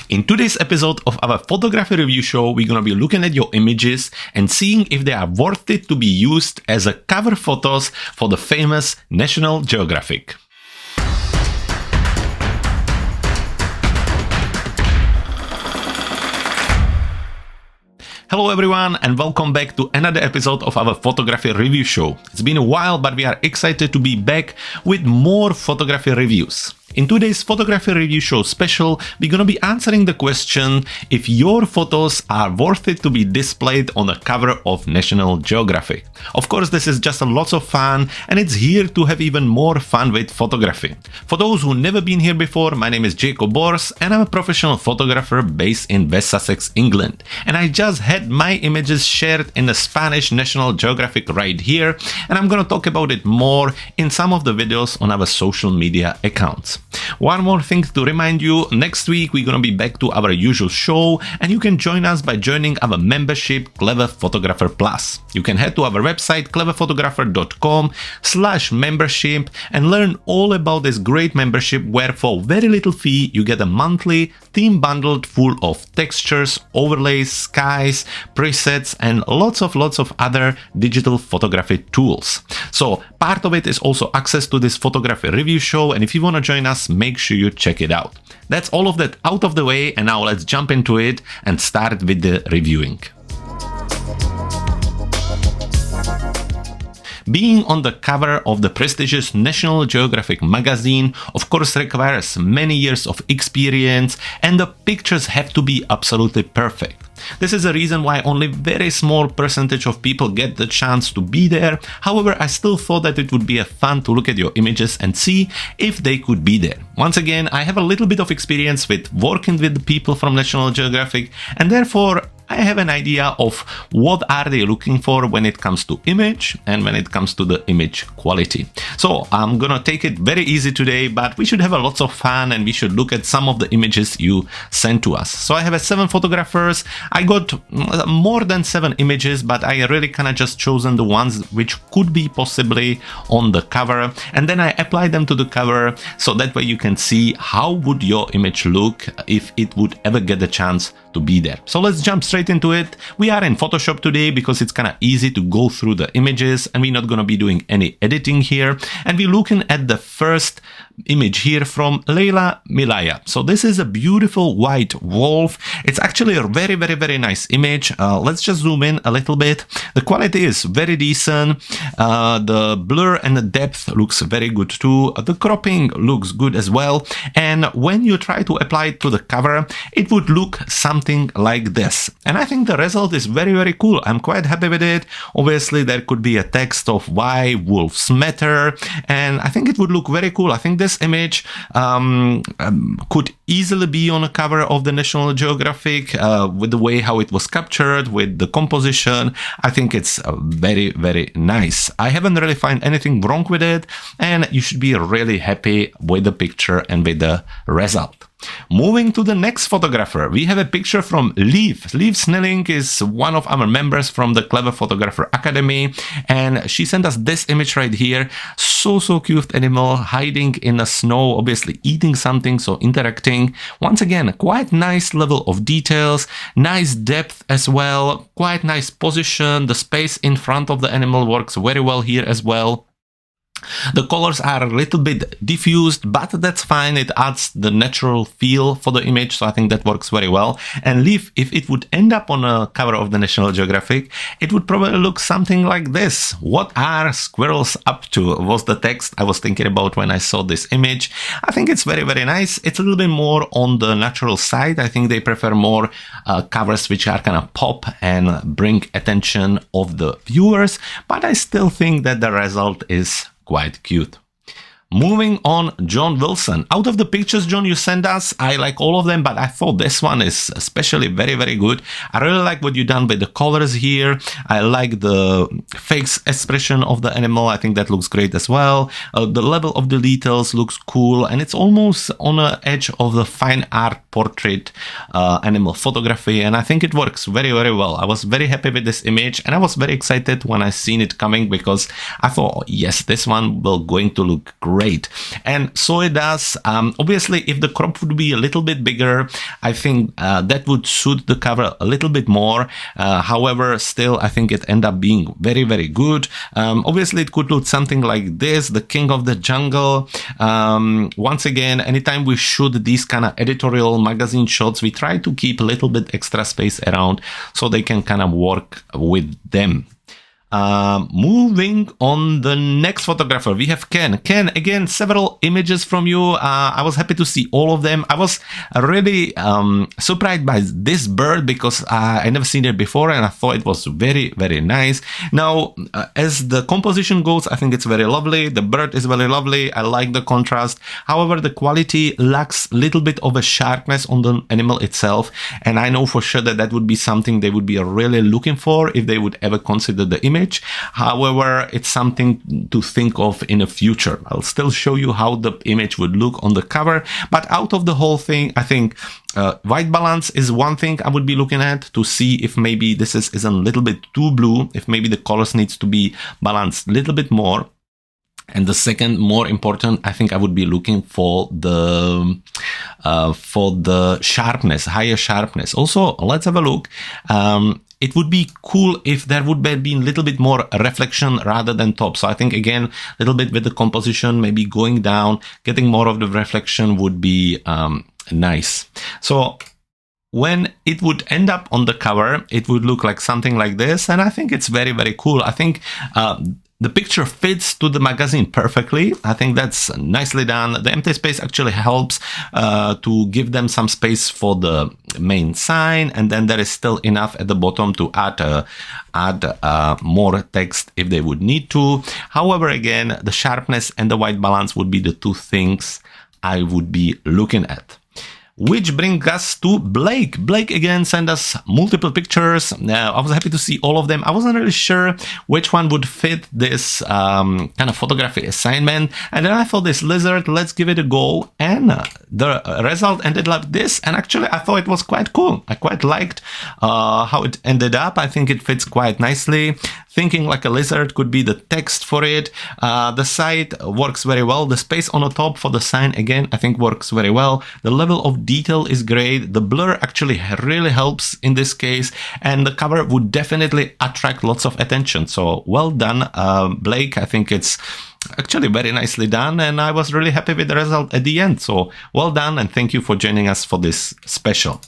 In today's episode of our photography review show, we're going to be looking at your images and seeing if they are worth it to be used as a cover photos for the famous National Geographic. Hello everyone and welcome back to another episode of our photography review show. It's been a while, but we are excited to be back with more photography reviews. In today's photography review show special, we're going to be answering the question if your photos are worth it to be displayed on the cover of National Geographic. Of course, this is just a lot of fun and it's here to have even more fun with photography. For those who never been here before, my name is Jacob Bors and I'm a professional photographer based in West Sussex, England. And I just had my images shared in the Spanish National Geographic right here, and I'm going to talk about it more in some of the videos on our social media accounts. One more thing to remind you, next week we're going to be back to our usual show and you can join us by joining our membership Clever Photographer Plus. You can head to our website cleverphotographer.com/membership and learn all about this great membership where for very little fee you get a monthly theme bundled full of textures, overlays, skies, presets and lots of other digital photography tools. So part of it is also access to this photography review show, and if you want to join us, make sure you check it out. That's all of that out of the way, and now let's jump into it and start with the reviewing. Being on the cover of the prestigious National Geographic magazine of course requires many years of experience and the pictures have to be absolutely perfect. This is the reason why only very small percentage of people get the chance to be there. However, I still thought that it would be fun to look at your images and see if they could be there. Once again, I have a little bit of experience with working with the people from National Geographic and therefore I have an idea of what are they looking for when it comes to image and when it comes to the image quality. So I'm gonna take it very easy today, but we should have a lots of fun and we should look at some of the images you sent to us. So I have 7 photographers. I got more than 7 images, but I really kind of just chosen the ones which could be possibly on the cover, and then I apply them to the cover so that way you can see how would your image look if it would ever get the chance to be there. So let's jump straight into it. We are in Photoshop today because it's kind of easy to go through the images and we're not going to be doing any editing here. And we're looking at the first image here from Lelia M. So this is a beautiful white wolf. It's actually a very nice image. Let's just zoom in a little bit. The quality is very decent. The blur and the depth looks very good too. The cropping looks good as well. And when you try to apply it to the cover, it would look something like this. And I think the result is very cool. I'm quite happy with it. Obviously, there could be a text of why wolves matter. And I think it would look very cool. I think this image could easily be on a cover of the National Geographic with the way how it was captured, with the composition. I think it's very nice. I haven't really found anything wrong with it, and you should be really happy with the picture and with the result. Moving to the next photographer, we have a picture from Lieve. Lieve Snelling is one of our members from the Clever Photographer Academy, and she sent us this image right here. So cute animal hiding in the snow, obviously eating something, so interacting. Once again, quite nice level of details, nice depth as well, quite nice position. The space in front of the animal works very well here as well. The colors are a little bit diffused, but that's fine. It adds the natural feel for the image, so I think that works very well. And Lieve, if it would end up on a cover of the National Geographic, it would probably look something like this. What are squirrels up to? Was the text I was thinking about when I saw this image. I think it's very nice. It's a little bit more on the natural side. I think they prefer more covers which are kind of pop and bring attention of the viewers, but I still think that the result is quite cute. Moving on, John Wilson. Out of the pictures, John, you sent us, I like all of them, but I thought this one is especially very good. I really like what you've done with the colors here. I like the face expression of the animal. I think that looks great as well. The level of the details looks cool, and it's almost on the edge of the fine art portrait animal photography, and I think it works very well. I was very happy with this image, and I was very excited when I seen it coming because I thought, oh, yes, this one will going to look great great. And so it does. Obviously, if the crop would be a little bit bigger, I think that would suit the cover a little bit more. However, still, I think it ended up being very, very good. Obviously, it could look something like this, the king of the jungle. Once again, anytime we shoot these kind of editorial magazine shots, we try to keep a little bit extra space around so they can kind of work with them. Moving on, the next photographer, we have Ken. Ken, again, several images from you. I was happy to see all of them. I was really surprised by this bird because I never seen it before, and I thought it was very, very nice. Now, as the composition goes, I think it's very lovely. The bird is very lovely. I like the contrast. However, the quality lacks a little bit of a sharpness on the animal itself, and I know for sure that that would be something they would be really looking for if they would ever consider the image. However, it's something to think of in the future. I'll still show you how the image would look on the cover, but out of the whole thing, I think white balance is one thing I would be looking at to see if maybe this is a little bit too blue, if maybe the colors needs to be balanced a little bit more. And the second, more important, I think I would be looking for the sharpness, higher sharpness. Also, let's have a look. It would be cool if there would have been a little bit more reflection rather than top. So I think, again, a little bit with the composition, maybe going down, getting more of the reflection would be nice. So when it would end up on the cover, it would look like something like this. And I think it's very, very cool. I think the picture fits to the magazine perfectly. I think that's nicely done. The empty space actually helps to give them some space for the main sign, and then there is still enough at the bottom to add more text if they would need to. However, again, the sharpness and the white balance would be the two things I would be looking at. Which brings us to Blake. Blake again sent us multiple pictures. I was happy to see all of them. I wasn't really sure which one would fit this kind of photography assignment. And then I thought this lizard, let's give it a go. And the result ended like this. And actually, I thought it was quite cool. I quite liked how it ended up. I think it fits quite nicely. Thinking like a lizard could be the text for it. The side works very well. The space on the top for the sign, again, I think works very well. The level of detail is great. The blur actually really helps in this case, and the cover would definitely attract lots of attention. So well done, Blake. I think it's actually very nicely done, and I was really happy with the result at the end. So well done, and thank you for joining us for this special.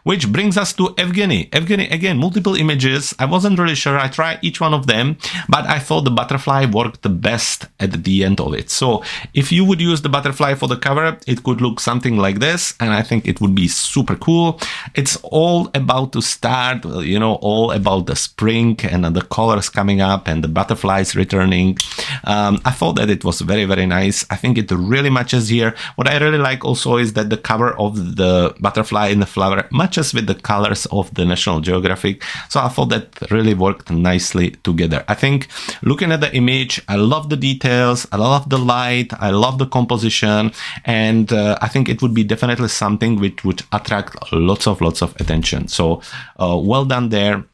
Which brings us to Evgeniy. Evgeniy, again, multiple images. I wasn't really sure. I tried each one of them, but I thought the butterfly worked the best at the end of it. So if you would use the butterfly for the cover, it could look something like this, and I think it would be super cool. It's all about to start, you know, all about the spring and the colors coming up and the butterflies returning. I thought that it was very, very nice. I think it really matches here. What I really like also is that the cover of the butterfly and the flower matches with the colors of the National Geographic. So I thought that really worked nicely together. I think looking at the image, I love the details, I love the light, I love the composition, and I think it would be definitely something which would attract lots of attention. So well done there.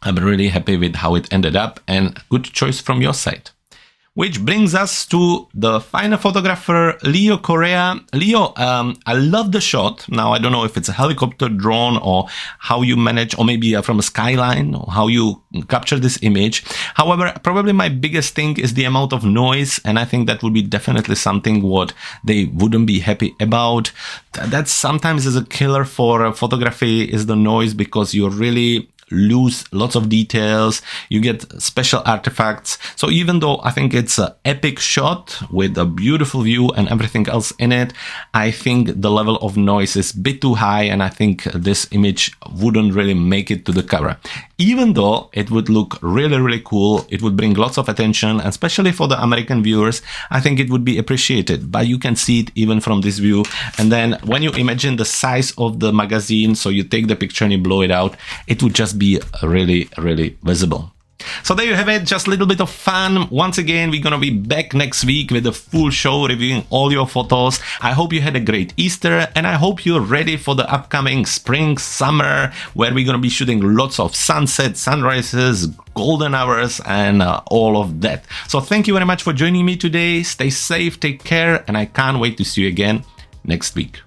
I'm really happy with how it ended up, and good choice from your side. Which brings us to the final photographer, Leo Correa. Leo, I love the shot. Now, I don't know if it's a helicopter, drone, or how you manage, or maybe from a skyline, or how you capture this image. However, probably my biggest thing is the amount of noise, and I think that would be definitely something what they wouldn't be happy about. That sometimes is a killer for photography, is the noise, because you really lose lots of details, you get special artifacts. So even though I think it's an epic shot with a beautiful view and everything else in it, I think the level of noise is a bit too high, and I think this image wouldn't really make it to the cover. Even though it would look really, really cool, it would bring lots of attention, and especially for the American viewers, I think it would be appreciated. But you can see it even from this view. And then when you imagine the size of the magazine, so you take the picture and you blow it out, it would just be really, really visible. So there you have it, just a little bit of fun. Once again, we're gonna be back next week with a full show reviewing all your photos. I hope you had a great Easter, and I hope you're ready for the upcoming spring, summer, where we're gonna be shooting lots of sunsets, sunrises, golden hours, and all of that. So thank you very much for joining me today. Stay safe, take care, and I can't wait to see you again next week.